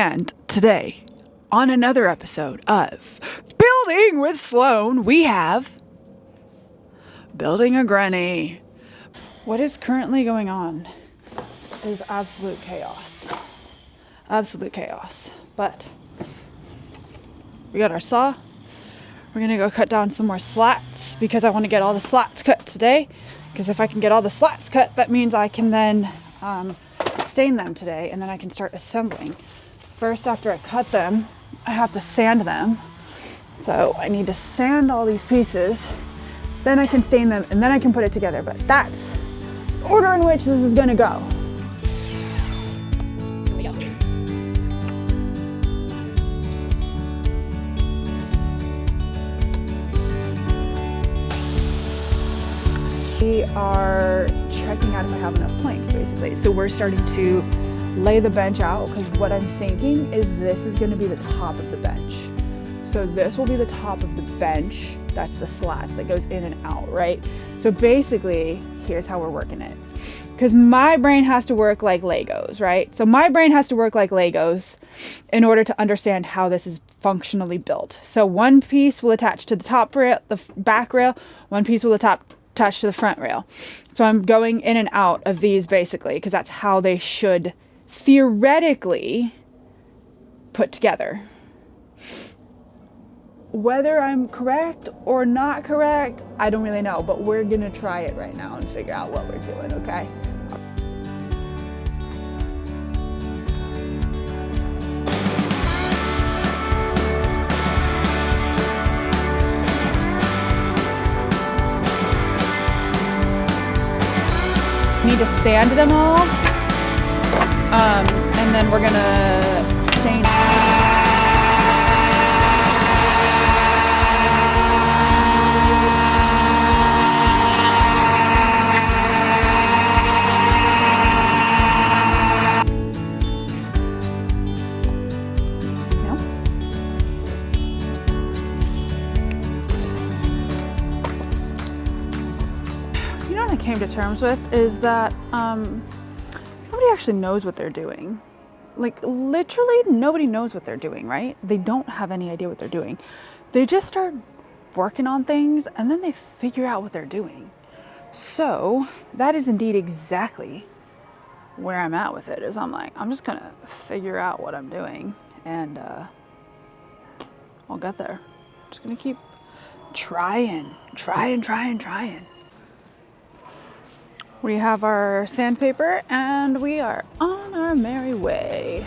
And today, on another episode of Building with Sloan, we have Building a Granny. What is currently going on is absolute chaos. Absolute chaos. But we got our saw. We're going to go cut down some more slats because I want to get all the slats cut today. Because if I can get all the slats cut, that means I can then stain them today, and then I can start assembling. First, after I cut them, I have to sand them. So I need to sand all these pieces, then I can stain them, and then I can put it together. But that's the order in which this is going to go. We are checking out if I have enough planks, basically. So we're starting to lay the bench out, because what I'm thinking is this is going to be the top of the bench. So this will be the top of the bench. That's the slats that goes in and out, right? So basically, here's how we're working it. Because my brain has to work like Legos, right? So my brain has to work like Legos in order to understand how this is functionally built. So one piece will attach to the top rail, the back rail. One piece will attach to the front rail. So I'm going in and out of these basically, because that's how they should theoretically put together. Whether I'm correct or not correct, I don't really know, but we're gonna try it right now and figure out what we're doing, okay? Need to sand them all, and then we're gonna stain. No? You know what I came to terms with is that nobody actually knows what they're doing. Like, literally nobody knows what they're doing, right? They don't have any idea what they're doing. They just start working on things and then they figure out what they're doing. So that is indeed exactly where I'm at with it. Is I'm like, I'm just gonna figure out what I'm doing, and I'll get there. Just gonna keep trying. We have our sandpaper and we are on our merry way.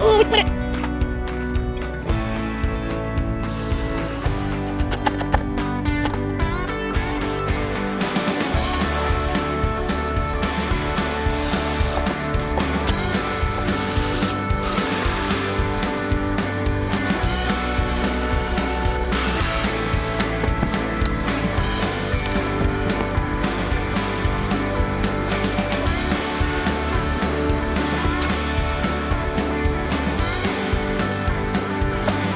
Oh, we split it!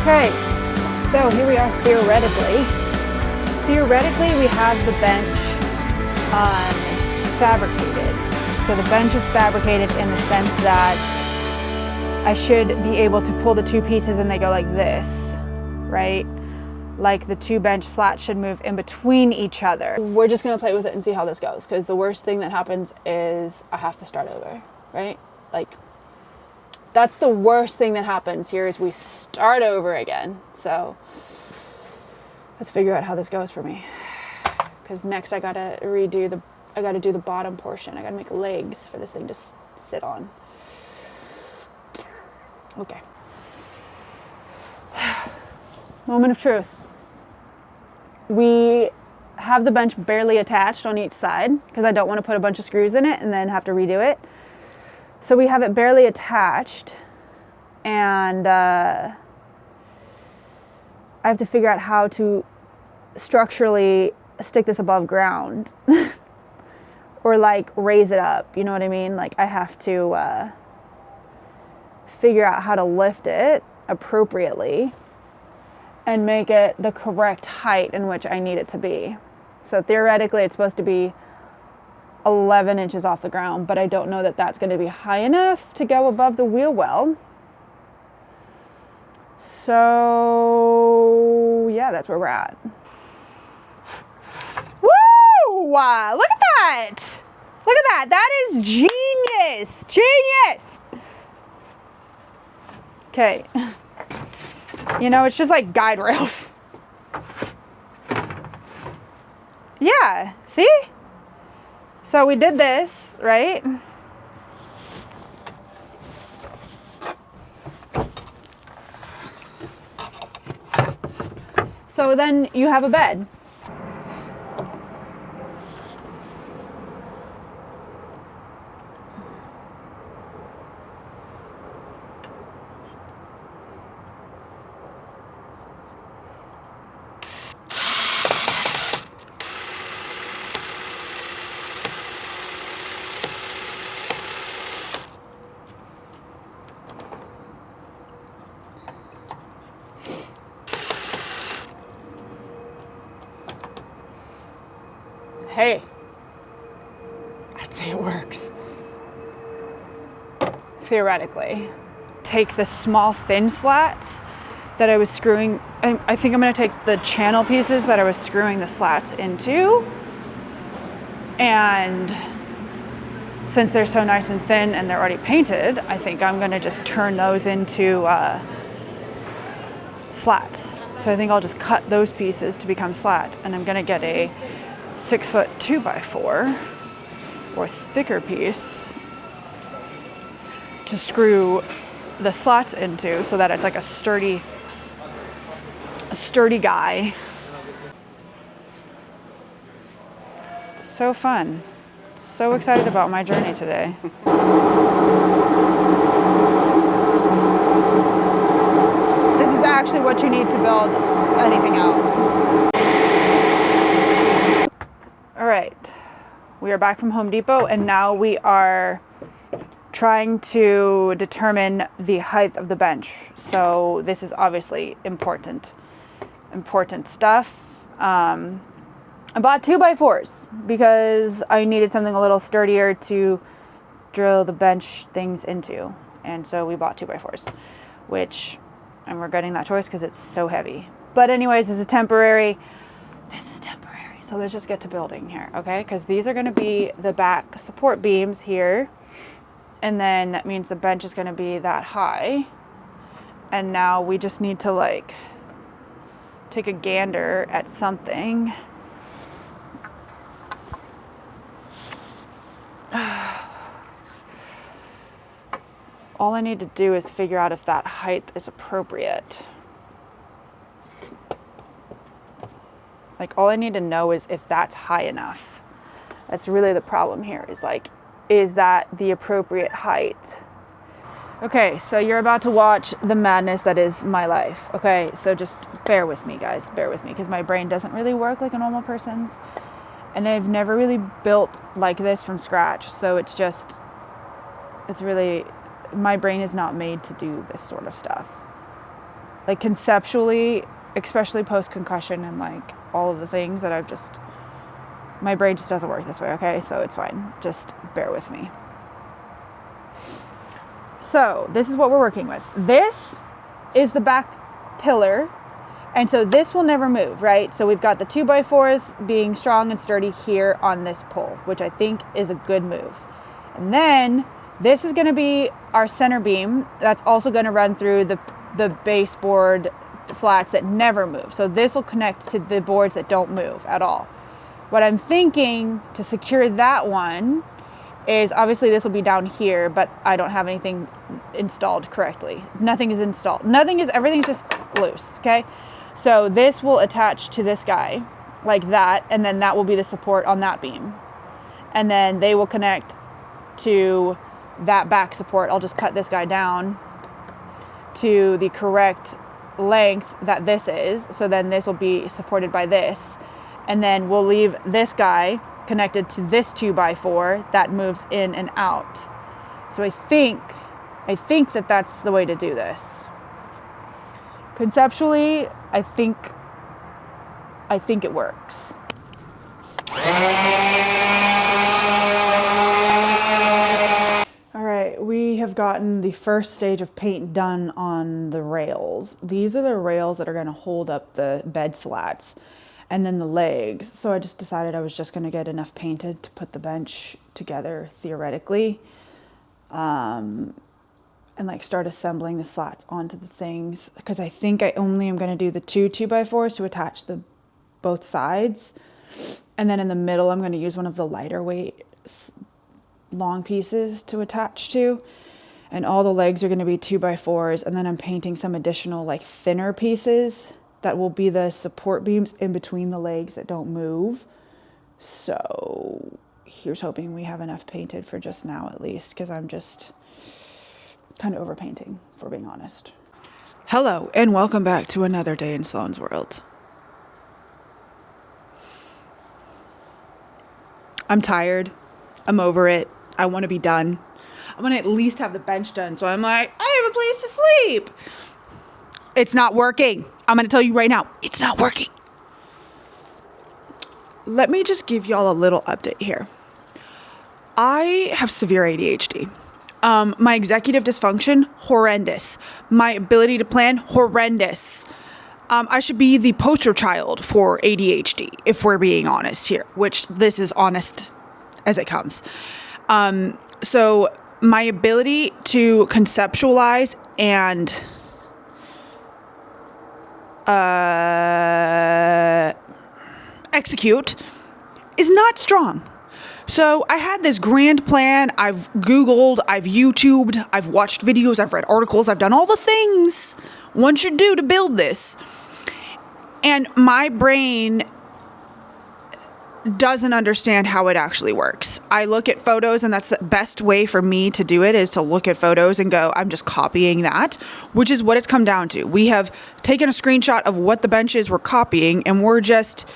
Okay, so here we are theoretically. Theoretically, we have the bench fabricated. So the bench is fabricated in the sense that I should be able to pull the two pieces and they go like this, right? Like the two bench slats should move in between each other. We're just gonna play with it and see how this goes, because the worst thing that happens is I have to start over, right? Like, that's the worst thing that happens here, is we start over again. So let's figure out how this goes for me. Because next I gotta redo I got to do the bottom portion. I got to make legs for this thing to sit on. Okay. Moment of truth. We have the bench barely attached on each side because I don't want to put a bunch of screws in it and then have to redo it. So we have it barely attached, and I have to figure out how to structurally stick this above ground or like raise it up. You know what I mean? Like I have to figure out how to lift it appropriately and make it the correct height in which I need it to be. So theoretically it's supposed to be 11 inches off the ground, but I don't know that that's going to be high enough to go above the wheel well. So yeah, that's where we're at. Woo! Look at that! Look at that! That is genius! Genius! Okay. You know, it's just like guide rails. Yeah, see? So we did this, right? So then you have a bed. Hey, I'd say it works. Theoretically. Take the small thin slats that I was screwing, I think I'm gonna take the channel pieces that I was screwing the slats into, and since they're so nice and thin and they're already painted, I think I'm gonna just turn those into slats. So I think I'll just cut those pieces to become slats, and I'm gonna get a 6-foot 2x4 or thicker piece to screw the slats into so that it's like a sturdy guy. So fun. So excited about my journey today. This is actually what you need to build anything out. All right, we are back from Home Depot, and now we are trying to determine the height of the bench. So this is obviously important stuff. I bought 2x4s because I needed something a little sturdier to drill the bench things into. And so we bought 2x4s, which I'm regretting that choice because it's so heavy. But anyways, this is temporary. So let's just get to building here, okay? Because these are gonna be the back support beams here. And then that means the bench is gonna be that high. And now we just need to like take a gander at something. All I need to do is figure out if that height is appropriate. Like all I need to know is if that's high enough. That's really the problem here, is like, is that the appropriate height? Okay, so you're about to watch the madness that is my life. Okay, so just bear with me, guys, bear with me, because my brain doesn't really work like a normal person's. And I've never really built like this from scratch. So it's really, my brain is not made to do this sort of stuff. Like conceptually, especially post-concussion and like all of the things that my brain just doesn't work this way, okay? So it's fine, just bear with me. So this is what we're working with. This is the back pillar, and so this will never move, right? So we've got the 2x4s being strong and sturdy here on this pole, which I think is a good move. And then this is gonna be our center beam that's also gonna run through the baseboard slats that never move. So this will connect to the boards that don't move at all. What I'm thinking to secure that one is, obviously this will be down here, but I don't have anything installed correctly. Nothing is installed. Everything's just loose, okay? So this will attach to this guy like that, and then that will be the support on that beam. And then they will connect to that back support. I'll just cut this guy down to the correct length that this is. So then this will be supported by this. And then we'll leave this guy connected to this 2x4 that moves in and out. So I think that that's the way to do this. Conceptually, I think it works. All right, we have gotten the first stage of paint done on the rails. These are the rails that are going to hold up the bed slats and then the legs. So I just decided I was just going to get enough painted to put the bench together theoretically, and like start assembling the slats onto the things, because I think I only am going to do the 2x4s to attach both sides, and then in the middle I'm going to use one of the lighter weight long pieces to attach to, and all the legs are going to be 2x4s, and then I'm painting some additional like thinner pieces that will be the support beams in between the legs that don't move. So here's hoping we have enough painted for just now at least, because I'm just kind of overpainting, if we're being honest. Hello, and welcome back to another day in Sloan's world. I'm tired. I'm over it. I want to be done. I want to at least have the bench done. So I'm like, I have a place to sleep. It's not working. I'm going to tell you right now, it's not working. Let me just give y'all a little update here. I have severe ADHD. My executive dysfunction, horrendous. My ability to plan, horrendous. I should be the poster child for ADHD, if we're being honest here, which this is honest as it comes. So my ability to conceptualize and execute is not strong. So I had this grand plan. I've Googled, I've YouTubed, I've watched videos, I've read articles, I've done all the things one should do to build this. And my brain doesn't understand how it actually works. I look at photos, and that's the best way for me to do it, is to look at photos and go, I'm just copying that, which is what it's come down to. We have taken a screenshot of what the benches we're copying, and we're just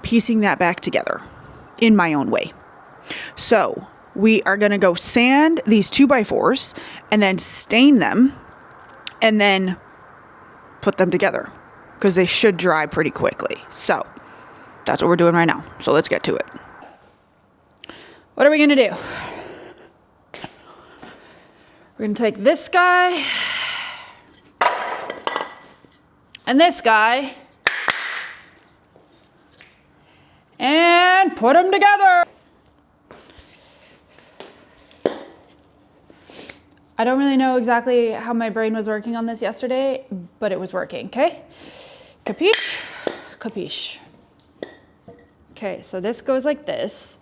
piecing that back together in my own way. So we are going to go sand these 2x4s and then stain them and then put them together, because they should dry pretty quickly. So that's what we're doing right now. So let's get to it. What are we going to do? We're going to take this guy and this guy and put them together. I don't really know exactly how my brain was working on this yesterday, but it was working, okay? Capiche? Capiche. Okay, so this goes like this,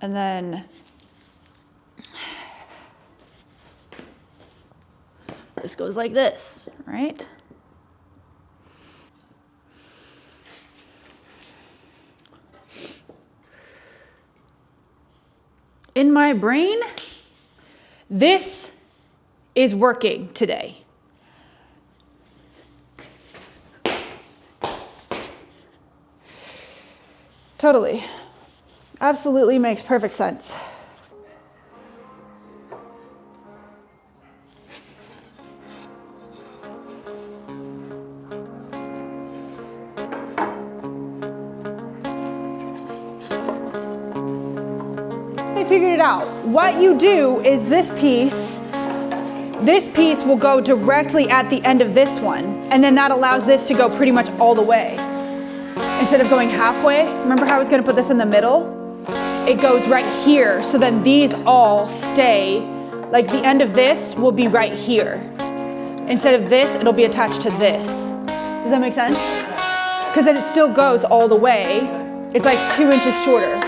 and then this goes like this, right? In my brain, this is working today. Totally. Absolutely makes perfect sense. I figured it out. What you do is this piece will go directly at the end of this one, and then that allows this to go pretty much all the way. Instead of going halfway, remember how I was going to put this in the middle? It goes right here, so then these all stay, like the end of this will be right here. Instead of this, it'll be attached to this. Does that make sense? Because then it still goes all the way, It's like 2 inches shorter.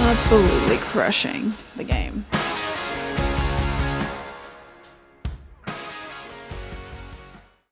Absolutely crushing the game.